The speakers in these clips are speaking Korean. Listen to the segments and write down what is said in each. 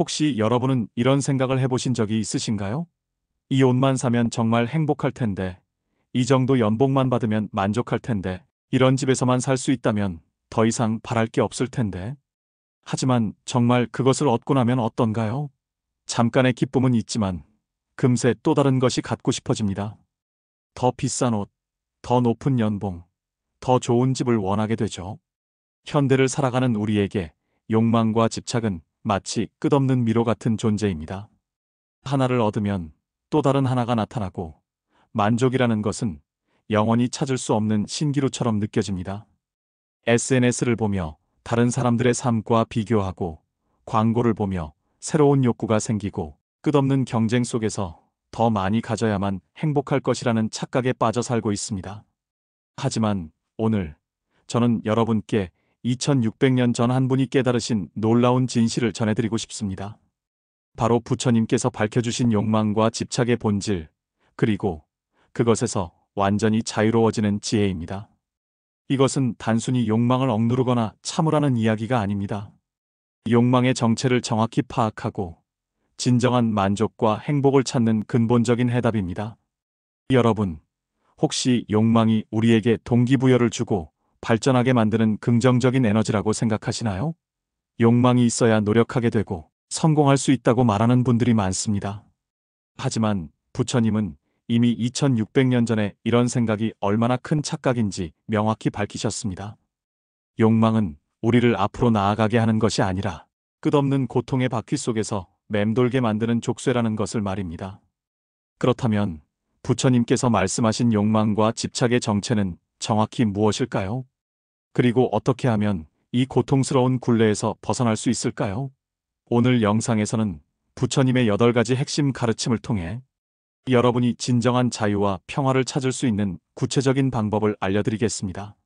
혹시 여러분은 이런 생각을 해보신 적이 있으신가요? 이 옷만 사면 정말 행복할 텐데, 이 정도 연봉만 받으면 만족할 텐데, 이런 집에서만 살 수 있다면 더 이상 바랄 게 없을 텐데. 하지만 정말 그것을 얻고 나면 어떤가요? 잠깐의 기쁨은 있지만 금세 또 다른 것이 갖고 싶어집니다. 더 비싼 옷, 더 높은 연봉, 더 좋은 집을 원하게 되죠. 현대를 살아가는 우리에게 욕망과 집착은 마치 끝없는 미로 같은 존재입니다. 하나를 얻으면 또 다른 하나가 나타나고, 만족이라는 것은 영원히 찾을 수 없는 신기루처럼 느껴집니다. SNS를 보며 다른 사람들의 삶과 비교하고, 광고를 보며 새로운 욕구가 생기고, 끝없는 경쟁 속에서 더 많이 가져야만 행복할 것이라는 착각에 빠져 살고 있습니다. 하지만 오늘 저는 여러분께 2600년 전 한 분이 깨달으신 놀라운 진실을 전해드리고 싶습니다. 바로 부처님께서 밝혀주신 욕망과 집착의 본질, 그리고 그것에서 완전히 자유로워지는 지혜입니다. 이것은 단순히 욕망을 억누르거나 참으라는 이야기가 아닙니다. 욕망의 정체를 정확히 파악하고 진정한 만족과 행복을 찾는 근본적인 해답입니다. 여러분, 혹시 욕망이 우리에게 동기부여를 주고 발전하게 만드는 긍정적인 에너지라고 생각하시나요? 욕망이 있어야 노력하게 되고 성공할 수 있다고 말하는 분들이 많습니다. 하지만 부처님은 이미 2600년 전에 이런 생각이 얼마나 큰 착각인지 명확히 밝히셨습니다. 욕망은 우리를 앞으로 나아가게 하는 것이 아니라 끝없는 고통의 바퀴 속에서 맴돌게 만드는 족쇄라는 것을 말입니다. 그렇다면 부처님께서 말씀하신 욕망과 집착의 정체는 정확히 무엇일까요? 그리고 어떻게 하면 이 고통스러운 굴레에서 벗어날 수 있을까요? 오늘 영상에서는 부처님의 8가지 핵심 가르침을 통해 여러분이 진정한 자유와 평화를 찾을 수 있는 구체적인 방법을 알려드리겠습니다.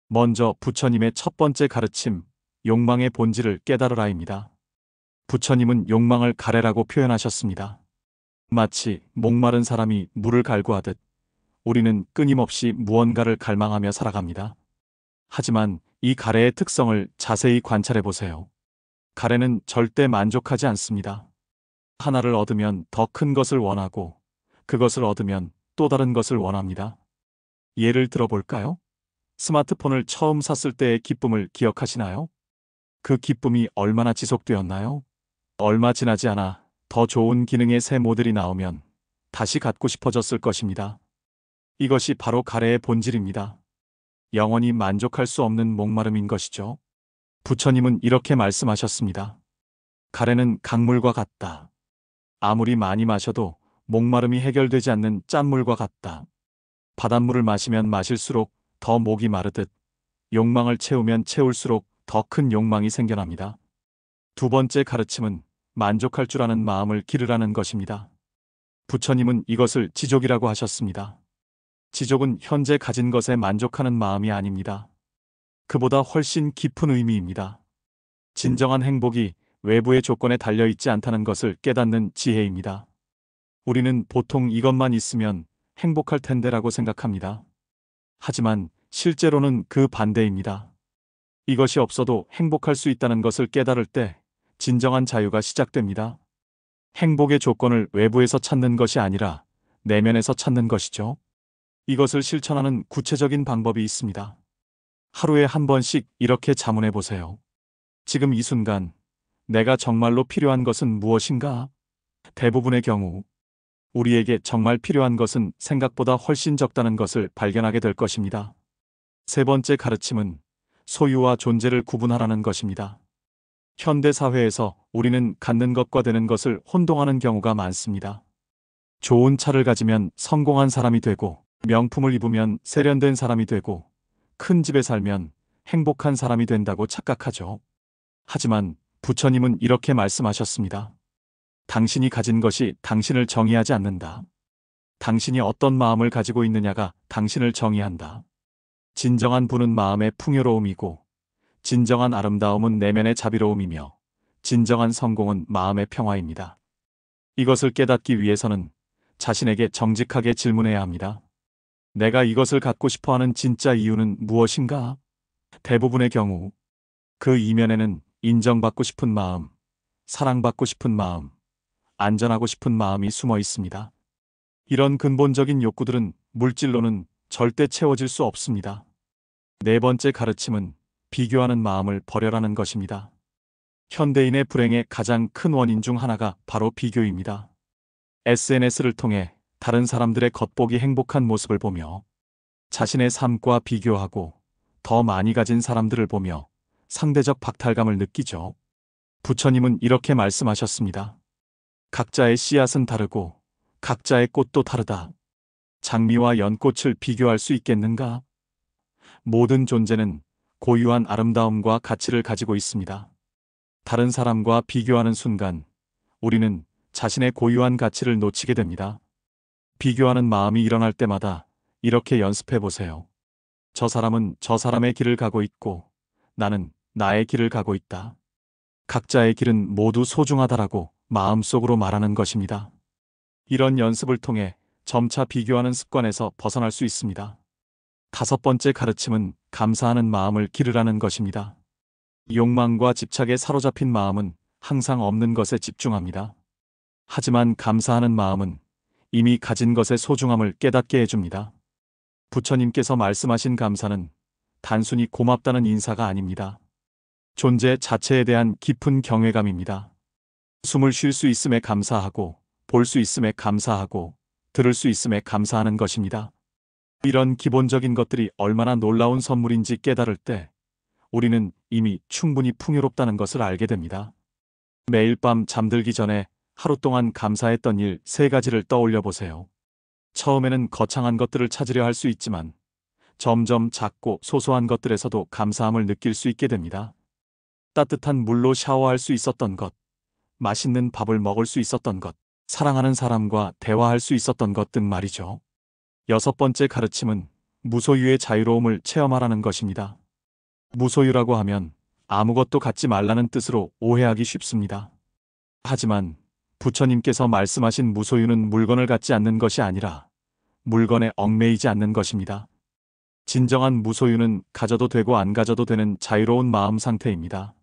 먼저 부처님의 첫 번째 가르침, 욕망의 본질을 깨달으라입니다. 부처님은 욕망을 가래라고 표현하셨습니다. 마치 목마른 사람이 물을 갈구하듯 우리는 끊임없이 무언가를 갈망하며 살아갑니다. 하지만 이 가래의 특성을 자세히 관찰해 보세요. 가래는 절대 만족하지 않습니다. 하나를 얻으면 더 큰 것을 원하고, 그것을 얻으면 또 다른 것을 원합니다. 예를 들어 볼까요? 스마트폰을 처음 샀을 때의 기쁨을 기억하시나요? 그 기쁨이 얼마나 지속되었나요? 얼마 지나지 않아 더 좋은 기능의 새 모델이 나오면 다시 갖고 싶어졌을 것입니다. 이것이 바로 가래의 본질입니다. 영원히 만족할 수 없는 목마름인 것이죠. 부처님은 이렇게 말씀하셨습니다. 가래는 강물과 같다. 아무리 많이 마셔도 목마름이 해결되지 않는 짠물과 같다. 바닷물을 마시면 마실수록 더 목이 마르듯 욕망을 채우면 채울수록 더 큰 욕망이 생겨납니다. 두 번째 가르침은 만족할 줄 아는 마음을 기르라는 것입니다. 부처님은 이것을 지족이라고 하셨습니다. 지족은 현재 가진 것에 만족하는 마음이 아닙니다. 그보다 훨씬 깊은 의미입니다. 진정한 행복이 외부의 조건에 달려있지 않다는 것을 깨닫는 지혜입니다. 우리는 보통 이것만 있으면 행복할 텐데라고 생각합니다. 하지만 실제로는 그 반대입니다. 이것이 없어도 행복할 수 있다는 것을 깨달을 때 진정한 자유가 시작됩니다. 행복의 조건을 외부에서 찾는 것이 아니라 내면에서 찾는 것이죠. 이것을 실천하는 구체적인 방법이 있습니다. 하루에 한 번씩 이렇게 자문해 보세요. 지금 이 순간 내가 정말로 필요한 것은 무엇인가? 대부분의 경우 우리에게 정말 필요한 것은 생각보다 훨씬 적다는 것을 발견하게 될 것입니다. 세 번째 가르침은 소유와 존재를 구분하라는 것입니다. 현대 사회에서 우리는 갖는 것과 되는 것을 혼동하는 경우가 많습니다. 좋은 차를 가지면 성공한 사람이 되고, 명품을 입으면 세련된 사람이 되고, 큰 집에 살면 행복한 사람이 된다고 착각하죠. 하지만 부처님은 이렇게 말씀하셨습니다. 당신이 가진 것이 당신을 정의하지 않는다. 당신이 어떤 마음을 가지고 있느냐가 당신을 정의한다. 진정한 부는 마음의 풍요로움이고, 진정한 아름다움은 내면의 자비로움이며, 진정한 성공은 마음의 평화입니다. 이것을 깨닫기 위해서는 자신에게 정직하게 질문해야 합니다. 내가 이것을 갖고 싶어하는 진짜 이유는 무엇인가? 대부분의 경우 그 이면에는 인정받고 싶은 마음, 사랑받고 싶은 마음, 안전하고 싶은 마음이 숨어 있습니다. 이런 근본적인 욕구들은 물질로는 절대 채워질 수 없습니다. 네 번째 가르침은 비교하는 마음을 버려라는 것입니다. 현대인의 불행의 가장 큰 원인 중 하나가 바로 비교입니다. SNS를 통해 다른 사람들의 겉보기 행복한 모습을 보며 자신의 삶과 비교하고 더 많이 가진 사람들을 보며 상대적 박탈감을 느끼죠. 부처님은 이렇게 말씀하셨습니다. 각자의 씨앗은 다르고 각자의 꽃도 다르다. 장미와 연꽃을 비교할 수 있겠는가? 모든 존재는 고유한 아름다움과 가치를 가지고 있습니다. 다른 사람과 비교하는 순간 우리는 자신의 고유한 가치를 놓치게 됩니다. 비교하는 마음이 일어날 때마다 이렇게 연습해 보세요. 저 사람은 저 사람의 길을 가고 있고 나는 나의 길을 가고 있다. 각자의 길은 모두 소중하다라고 마음속으로 말하는 것입니다. 이런 연습을 통해 점차 비교하는 습관에서 벗어날 수 있습니다. 다섯 번째 가르침은 감사하는 마음을 기르라는 것입니다. 욕망과 집착에 사로잡힌 마음은 항상 없는 것에 집중합니다. 하지만 감사하는 마음은 이미 가진 것의 소중함을 깨닫게 해줍니다. 부처님께서 말씀하신 감사는 단순히 고맙다는 인사가 아닙니다. 존재 자체에 대한 깊은 경외감입니다. 숨을 쉴 수 있음에 감사하고, 볼 수 있음에 감사하고, 들을 수 있음에 감사하는 것입니다. 이런 기본적인 것들이 얼마나 놀라운 선물인지 깨달을 때 우리는 이미 충분히 풍요롭다는 것을 알게 됩니다. 매일 밤 잠들기 전에 하루 동안 감사했던 일 3가지를 떠올려 보세요. 처음에는 거창한 것들을 찾으려 할 수 있지만 점점 작고 소소한 것들에서도 감사함을 느낄 수 있게 됩니다. 따뜻한 물로 샤워할 수 있었던 것, 맛있는 밥을 먹을 수 있었던 것, 사랑하는 사람과 대화할 수 있었던 것 등 말이죠. 여섯 번째 가르침은 무소유의 자유로움을 체험하라는 것입니다. 무소유라고 하면 아무것도 갖지 말라는 뜻으로 오해하기 쉽습니다. 하지만 부처님께서 말씀하신 무소유는 물건을 갖지 않는 것이 아니라 물건에 얽매이지 않는 것입니다. 진정한 무소유는 가져도 되고 안 가져도 되는 자유로운 마음 상태입니다.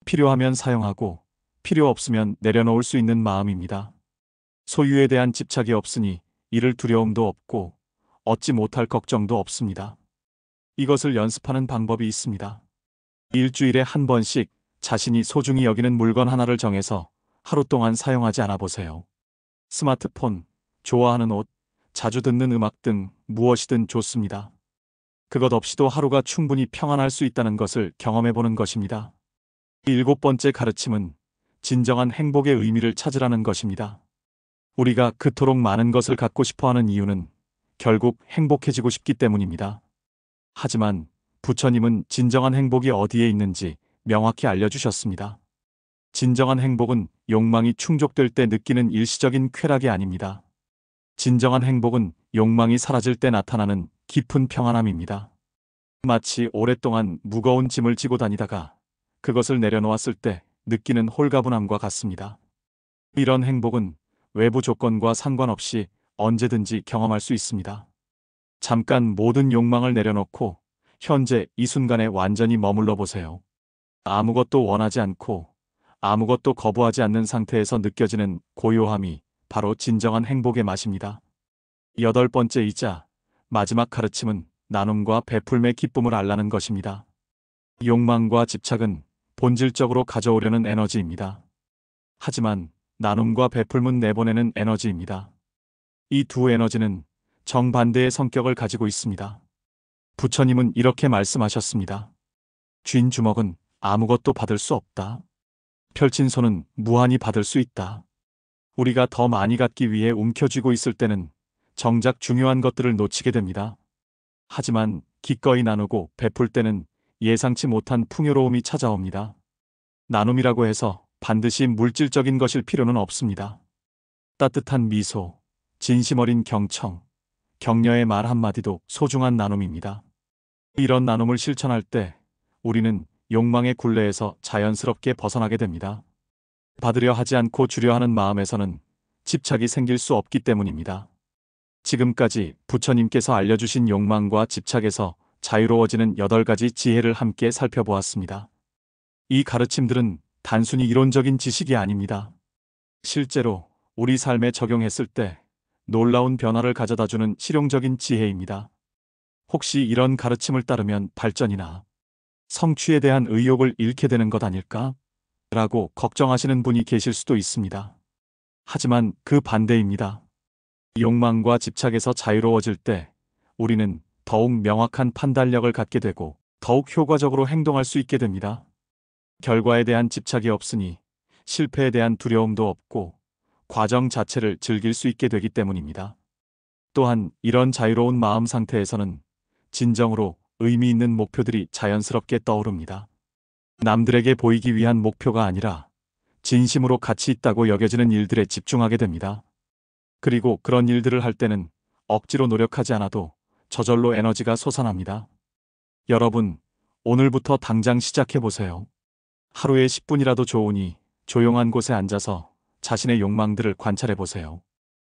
필요하면 사용하고 필요 없으면 내려놓을 수 있는 마음입니다. 소유에 대한 집착이 없으니 잃을 두려움도 없고 얻지 못할 걱정도 없습니다. 이것을 연습하는 방법이 있습니다. 일주일에 한 번씩 자신이 소중히 여기는 물건 하나를 정해서 하루 동안 사용하지 않아 보세요. 스마트폰, 좋아하는 옷, 자주 듣는 음악 등 무엇이든 좋습니다. 그것 없이도 하루가 충분히 평안할 수 있다는 것을 경험해 보는 것입니다. 일곱 번째 가르침은 진정한 행복의 의미를 찾으라는 것입니다. 우리가 그토록 많은 것을 갖고 싶어 하는 이유는 결국 행복해지고 싶기 때문입니다. 하지만 부처님은 진정한 행복이 어디에 있는지 명확히 알려주셨습니다. 진정한 행복은 욕망이 충족될 때 느끼는 일시적인 쾌락이 아닙니다. 진정한 행복은 욕망이 사라질 때 나타나는 깊은 평안함입니다. 마치 오랫동안 무거운 짐을 지고 다니다가 그것을 내려놓았을 때 느끼는 홀가분함과 같습니다. 이런 행복은 외부 조건과 상관없이 언제든지 경험할 수 있습니다. 잠깐 모든 욕망을 내려놓고 현재 이 순간에 완전히 머물러 보세요. 아무것도 원하지 않고 아무것도 거부하지 않는 상태에서 느껴지는 고요함이 바로 진정한 행복의 맛입니다. 여덟 번째이자 마지막 가르침은 나눔과 베풀매 기쁨을 알라는 것입니다. 욕망과 집착은 본질적으로 가져오려는 에너지입니다. 하지만 나눔과 베풀문 내보내는 에너지입니다. 이 두 에너지는 정반대의 성격을 가지고 있습니다. 부처님은 이렇게 말씀하셨습니다. 쥔 주먹은 아무것도 받을 수 없다. 펼친 손은 무한히 받을 수 있다. 우리가 더 많이 갖기 위해 움켜쥐고 있을 때는 정작 중요한 것들을 놓치게 됩니다. 하지만 기꺼이 나누고 베풀 때는 예상치 못한 풍요로움이 찾아옵니다. 나눔이라고 해서 반드시 물질적인 것일 필요는 없습니다. 따뜻한 미소, 진심 어린 경청, 격려의 말 한마디도 소중한 나눔입니다. 이런 나눔을 실천할 때 우리는 욕망의 굴레에서 자연스럽게 벗어나게 됩니다. 받으려 하지 않고 주려 하는 마음에서는 집착이 생길 수 없기 때문입니다. 지금까지 부처님께서 알려주신 욕망과 집착에서 자유로워지는 8가지 지혜를 함께 살펴보았습니다. 이 가르침들은 단순히 이론적인 지식이 아닙니다. 실제로 우리 삶에 적용했을 때 놀라운 변화를 가져다주는 실용적인 지혜입니다. 혹시 이런 가르침을 따르면 발전이나 성취에 대한 의욕을 잃게 되는 것 아닐까? 라고 걱정하시는 분이 계실 수도 있습니다. 하지만 그 반대입니다. 욕망과 집착에서 자유로워질 때 우리는 더욱 명확한 판단력을 갖게 되고 더욱 효과적으로 행동할 수 있게 됩니다. 결과에 대한 집착이 없으니 실패에 대한 두려움도 없고 과정 자체를 즐길 수 있게 되기 때문입니다. 또한 이런 자유로운 마음 상태에서는 진정으로 의미 있는 목표들이 자연스럽게 떠오릅니다. 남들에게 보이기 위한 목표가 아니라 진심으로 가치 있다고 여겨지는 일들에 집중하게 됩니다. 그리고 그런 일들을 할 때는 억지로 노력하지 않아도 저절로 에너지가 솟아납니다. 여러분, 오늘부터 당장 시작해보세요. 하루에 10분이라도 좋으니 조용한 곳에 앉아서 자신의 욕망들을 관찰해보세요.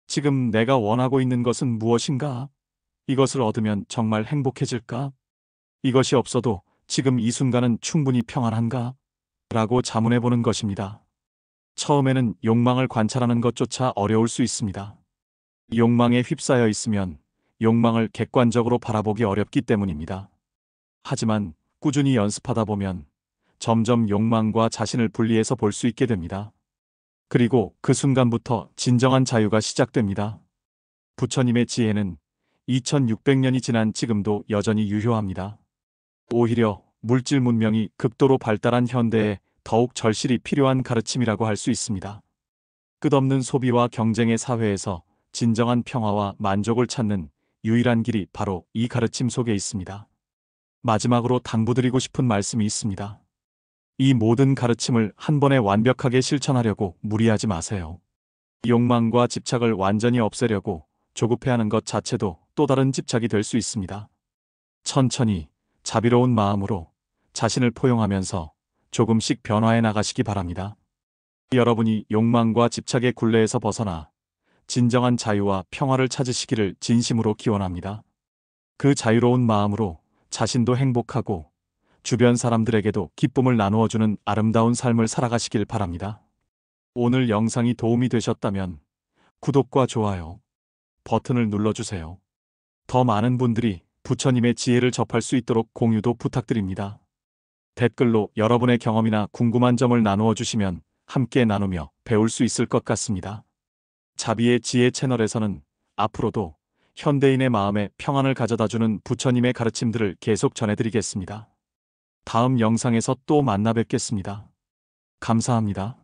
지금 내가 원하고 있는 것은 무엇인가? 이것을 얻으면 정말 행복해질까? 이것이 없어도 지금 이 순간은 충분히 평안한가? 라고 자문해보는 것입니다. 처음에는 욕망을 관찰하는 것조차 어려울 수 있습니다. 욕망에 휩싸여 있으면 욕망을 객관적으로 바라보기 어렵기 때문입니다. 하지만 꾸준히 연습하다 보면 점점 욕망과 자신을 분리해서 볼 수 있게 됩니다. 그리고 그 순간부터 진정한 자유가 시작됩니다. 부처님의 지혜는 2600년이 지난 지금도 여전히 유효합니다. 오히려 물질 문명이 극도로 발달한 현대에 더욱 절실히 필요한 가르침이라고 할 수 있습니다. 끝없는 소비와 경쟁의 사회에서 진정한 평화와 만족을 찾는 유일한 길이 바로 이 가르침 속에 있습니다. 마지막으로 당부드리고 싶은 말씀이 있습니다. 이 모든 가르침을 한 번에 완벽하게 실천하려고 무리하지 마세요. 욕망과 집착을 완전히 없애려고 조급해하는 것 자체도 또 다른 집착이 될 수 있습니다. 천천히 자비로운 마음으로 자신을 포용하면서 조금씩 변화해 나가시기 바랍니다. 여러분이 욕망과 집착의 굴레에서 벗어나 진정한 자유와 평화를 찾으시기를 진심으로 기원합니다. 그 자유로운 마음으로 자신도 행복하고 주변 사람들에게도 기쁨을 나누어주는 아름다운 삶을 살아가시길 바랍니다. 오늘 영상이 도움이 되셨다면 구독과 좋아요 버튼을 눌러주세요. 더 많은 분들이 부처님의 지혜를 접할 수 있도록 공유도 부탁드립니다. 댓글로 여러분의 경험이나 궁금한 점을 나누어 주시면 함께 나누며 배울 수 있을 것 같습니다. 자비의 지혜 채널에서는 앞으로도 현대인의 마음에 평안을 가져다주는 부처님의 가르침들을 계속 전해드리겠습니다. 다음 영상에서 또 만나 뵙겠습니다. 감사합니다.